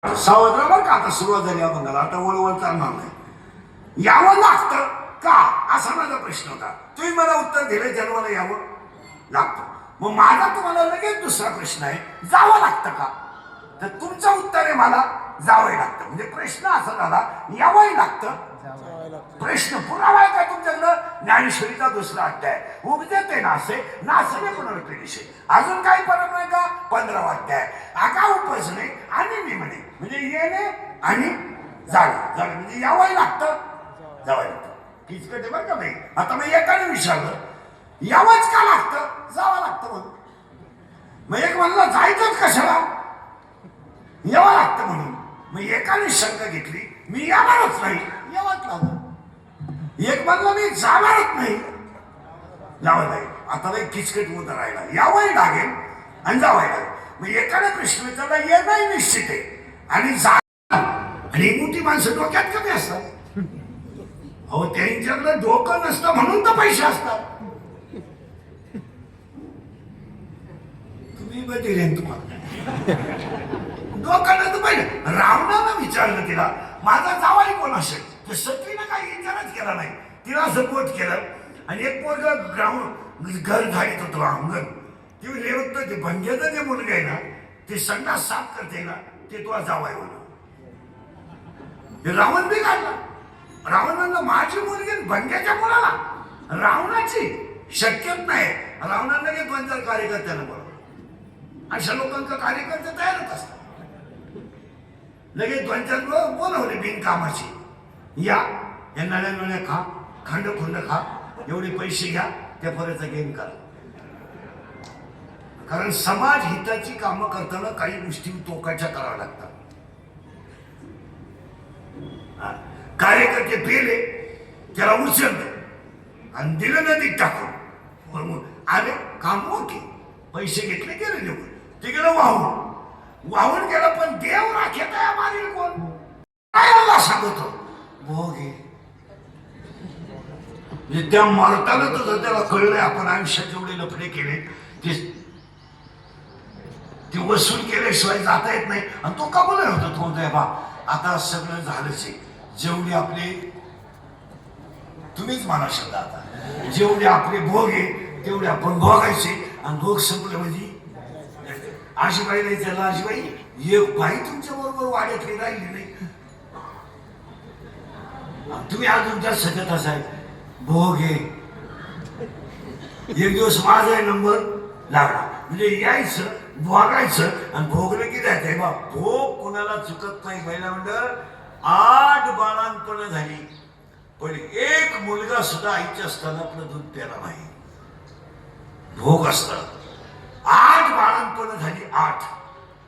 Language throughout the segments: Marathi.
सावत्र बरं का आता सुरुवात झाली आपण आता वळवळ चालणार नाही. यावं लागतं का असा माझा प्रश्न होता. तुम्ही मला उत्तर दिले जन्माला यावं लागतं. मग माझा तुम्हाला लगेच दुसरा प्रश्न आहे, जावं लागतं का? तर तुमचं उत्तर आहे मला जावं लागतं. म्हणजे प्रश्न असा झाला यावंही लागतं. प्रश्न पुरावा आहे का तुमच्याकडं? ज्ञानेश्वरीचा दुसरा अध्याय उपजते नासे नासने पुनर्पिढीशे. अजून काही परत नाही का? 15वा अध्याय आगाऊ उपजणे आणि निमणे म्हणजे येणे आणि जाणे. जाणे म्हणजे यावंही लागतं जावं लागतं. किचकटे बरं का बाई. आता मग एकाने विचारलं यावंच का लागतं? जावं लागतं म्हणून. मग एक म्हणलं जायचंच कशाला? यावं लागतं म्हणून. मग एकाने शंका घेतली मी येणारच नाही, यावंच लागलं. एक म्हणलं मी जाणारच नाही, जावं लागेल. आता नाही किचकट मुद्दा राहिला, यावंही लागेल आणि जावंही लागेल. मग एकाने प्रश्न विचारला येणंही निश्चित आहे आणि जा. आणि मोठी माणसं डोक्यात कमी असतात. अहो त्यांच्याकडे डोकं नसतं म्हणून तर पैसे असतात. तुम्ही बघितले तुम्हाला डोकं नसतं पाहिजे. रावणानं विचारलं तिला माझा जावाई कोण असेल, तर सत्रीनं काही विचारच केला नाही. तिला सपोर्ट केलं आणि एक पोरग ग्राउंड घर झाडीत होतं अंगण. ती रेवत ते भंग्याचं जे मुलगा आहे ना ते संडास साफ करते ना ते तुला जावाई होणं. रावण बी काढला. रावण म्हणलं माझी मुलगी भंग्याच्या मुलाला रावणाची शक्यच नाही. रावणानं काही 2-4 कार्यकर्त्याला बोलवलं. अशा लोकांचं कार्यकर्ते तयारच असतात. लगेच 2-4 लोक बोलवले बिनकामाची. या नळ्या नळ्या खा, खंड खुंड खा, एवढे पैसे घ्या, त्या फराचा गेम करा. कारण समाज हिताची कामं करताना काही गोष्टी टोकाच्या कराव्या लागतात. कार्यकर्ते पेले त्याला उचललं आणि दिलं नदीत टाकून. आले काम ओके, पैसे घेतले गेले निघून. ते गेलं वाहून गेलं. पण देव राखेत आहे मारील कोण? काय सांगतो भोगे त्या मारताना तर त्याला कळलंय आपण आयुष्यात जेवढे लफडे केले ते वसूल केल्याशिवाय जाता येत नाही. आणि तो का बोलत होता तो बा आता सगळं झालंच आहे. जेवढे आपले तुम्हीच म्हणा शब्द आता जेवढे आपले भोग आहे तेवढे आपण भोगायचे. आणि भोग संपले म्हणजे आजीबाई नाही त्याला आजीबाई एक बाई तुमच्या बरोबर वाड्यातली राहिली नाही. तुम्ही अजून त्या सगळ्यात असाय भोग आहे. एक दिवस माझा नंबर लागला म्हणजे यायचं भोगायचं आणि भोगलं की जायचंय बा. भोग कोणाला चुकत नाही. महिला मंडळ 8 बाळांपण झाली पण एक मुलगा सुद्धा आईच्या असताना आपलं दूध प्याला नाही. भोग असतात. 8 बाळांपण झाली 8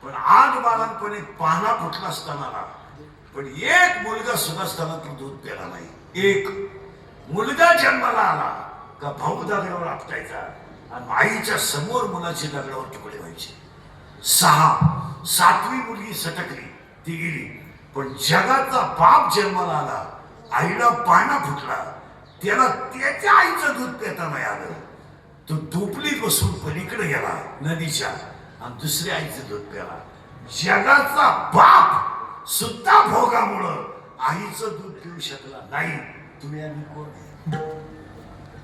पण 8 बाळांपणे पाना फुटला असताना पण एक मुलगा सुद्धा असताना तो दूध प्याला नाही. एक मुलगा जन्माला आला का भाऊ दगडावर आपटायचा आणि आईच्या समोर मुलाची दगडावर तुकडे व्हायचे. 7वी मुलगी सटकली ती गेली. पण जगाचा बाप जन्माला आला, आईला पाना फुटला, त्याला त्याच्या आईचं दूध पिता नाही आलं. तो धुपलीत बसून पलीकडे गेला नदीच्या आणि दुसऱ्या आईचं दूध प्याला. जगाचा बाप सुद्धा भोगामुळं आईचं दूध पिऊ शकला नाही. तुम्ही आम्ही कोण?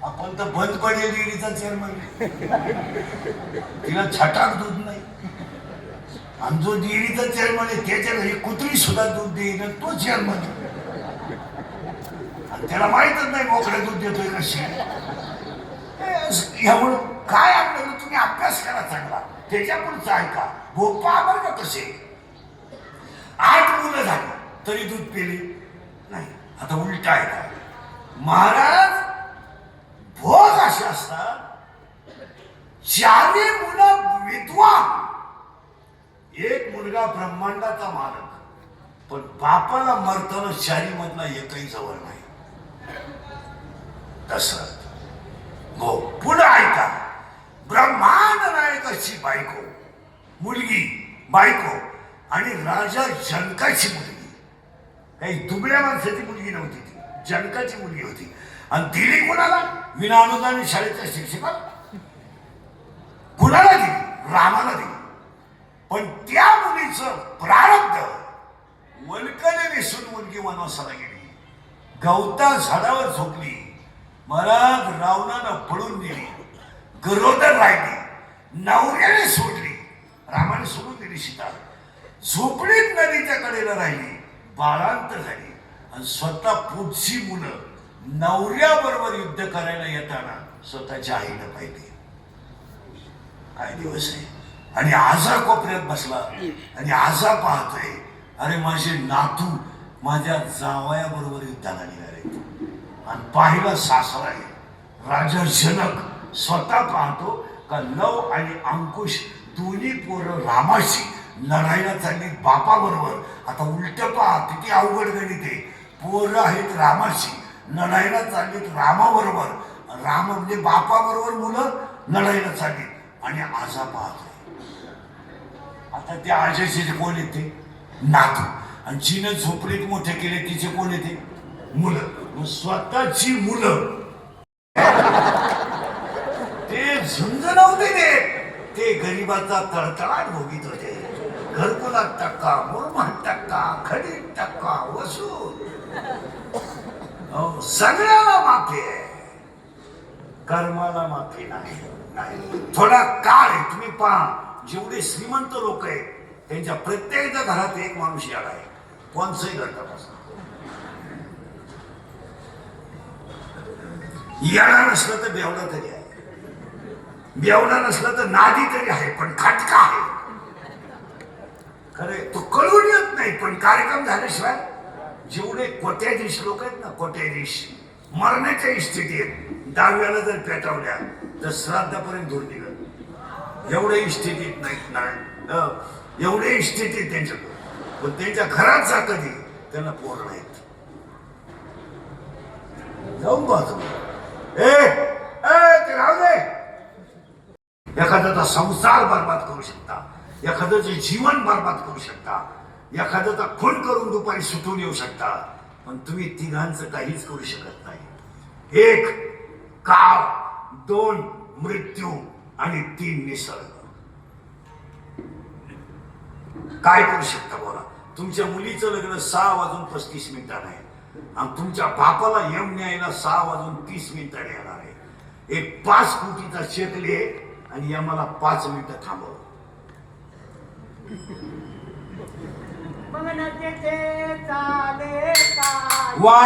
आपण तर बंद पडेल डेअरीचा चेअरमन. तिला छटाक दूध नाही. आणि जो डेअरीचा चेअरमन आहे त्याच्या घरी कुत्री सुद्धा दूध देईन तो चेअरमन. त्याला माहितच नाही मोकळं दूध देतोय कशी. यामुळं काय आपल्याला तुम्ही अभ्यास करा चांगला. त्याच्या पुढचा ऐका. भोपा बरं का कसे 8 मुलं झाली तरी दूध पिले नाही. आता उलट आहे का महाराज? भोग असे असतात 4 मुलं विद्वान, एक मुलगा ब्रह्मांडाचा मालक पण बापाला मरताना 4 मधला एकही जवळ नाही. तसं हो पुढे ऐका. ब्रह्मांड नायकाची बायको मुलगी बायको आणि राजा जनकाची मुलगी. काही दुबळ्या माणसाची मुलगी नव्हती ती, जनकाची मुलगी होती. आणि दिली कुणाला? विना अनुदान शाळेच्या शिक्षकाला. कुणाला दिली? रामाला दिली. पण त्या मुलीचं प्रारब्ध वनवासाला गेली, गवता झाडावर झोपली, मरात रावणानं पळून गेली, गरोदर राहिली, नवऱ्याने सोडली, रामाने सोडून दिली सीता, झोपडीत नदीच्या कडेला राहिली, बाळांत झाली आणि स्वतः पुढची मुलं नवऱ्याबरोबर युद्ध करायला येताना स्वतःच्या आईला पाहिजे. काय दिवस आहे. आणि आजा कोपऱ्यात बसला आणि आजा पाहतोय, अरे माझे नातू माझ्या जावयाबरोबर युद्धाला निघाले. आणि पाहिला सासरा आहे राजा जनक स्वतः पाहतो का लव आणि अंकुश दोन्ही पोरं रामाशी लढायला चालली बापाबरोबर. आता उलट पहा किती अवघड गणित आहे. पोरं आहेत रामाशी, लढायला चाललीत रामाबरोबर, राम म्हणजे बापाबरोबर मुलं लढायला चालली आणि आजा पाहतोय. आता त्या आजाचे कोण येते? नातू. आणि जिने झोपडीत मोठे केले तिचे कोण येते? मुलं. मग स्वतःची मुलं ते झुंज नव्हते देत, ते गरिबाचा तळतळाट भोगीत होते. घरकुलात टक्का, मुरमात टक्का, खडीत टक्का वसूल, सगळ्याला माफी आहे, कर्माला माफी नाही. थोडा काळ आहे. तुम्ही पहा जेवढे श्रीमंत लोक आहेत त्यांच्या प्रत्येक घरात एक माणूस याला आहे. कोणचंही घटक याला नसलं तर बेवडा तरी आहे, बेवडा नसलं तर नादी तरी आहे, पण खटका आहे. खरे तो कळून येत नाही. पण कार्यक्रम झाल्याशिवाय जेवढे कोट्याधीश लोक आहेत ना, कोट्याधीश मरण्याच्या स्थितीत 10व्याला जर पेटवल्या तर श्राद्धापर्यंत दूर निघत. एवढे स्थितीत नाहीत ना, एवढे स्थितीत त्यांच्याकडे. पण त्यांच्या घरात जा कधी त्यांना पोर नाहीत. जाऊन बाजू ते राहू दे. एखाद्याचा संसार बर्बाद करू शकता, एखाद्याचे जीवन बर्बाद करू शकता, एखाद्याचा खून करून दुपारी सुटून येऊ शकता, पण तुम्ही तिघांचं काहीच करू शकत नाही. 1 काळ, 2 मृत्यू आणि 3 निसर्ग. काय करू शकता बोला? तुमच्या मुलीचं लग्न 6:35 आहे आणि तुमच्या बापाला यम न्यायला 6:30 येणार आहे. एक 5 कोटीचा चेक लिहे आणि यमाला 5 मिनिटं थांबव. वा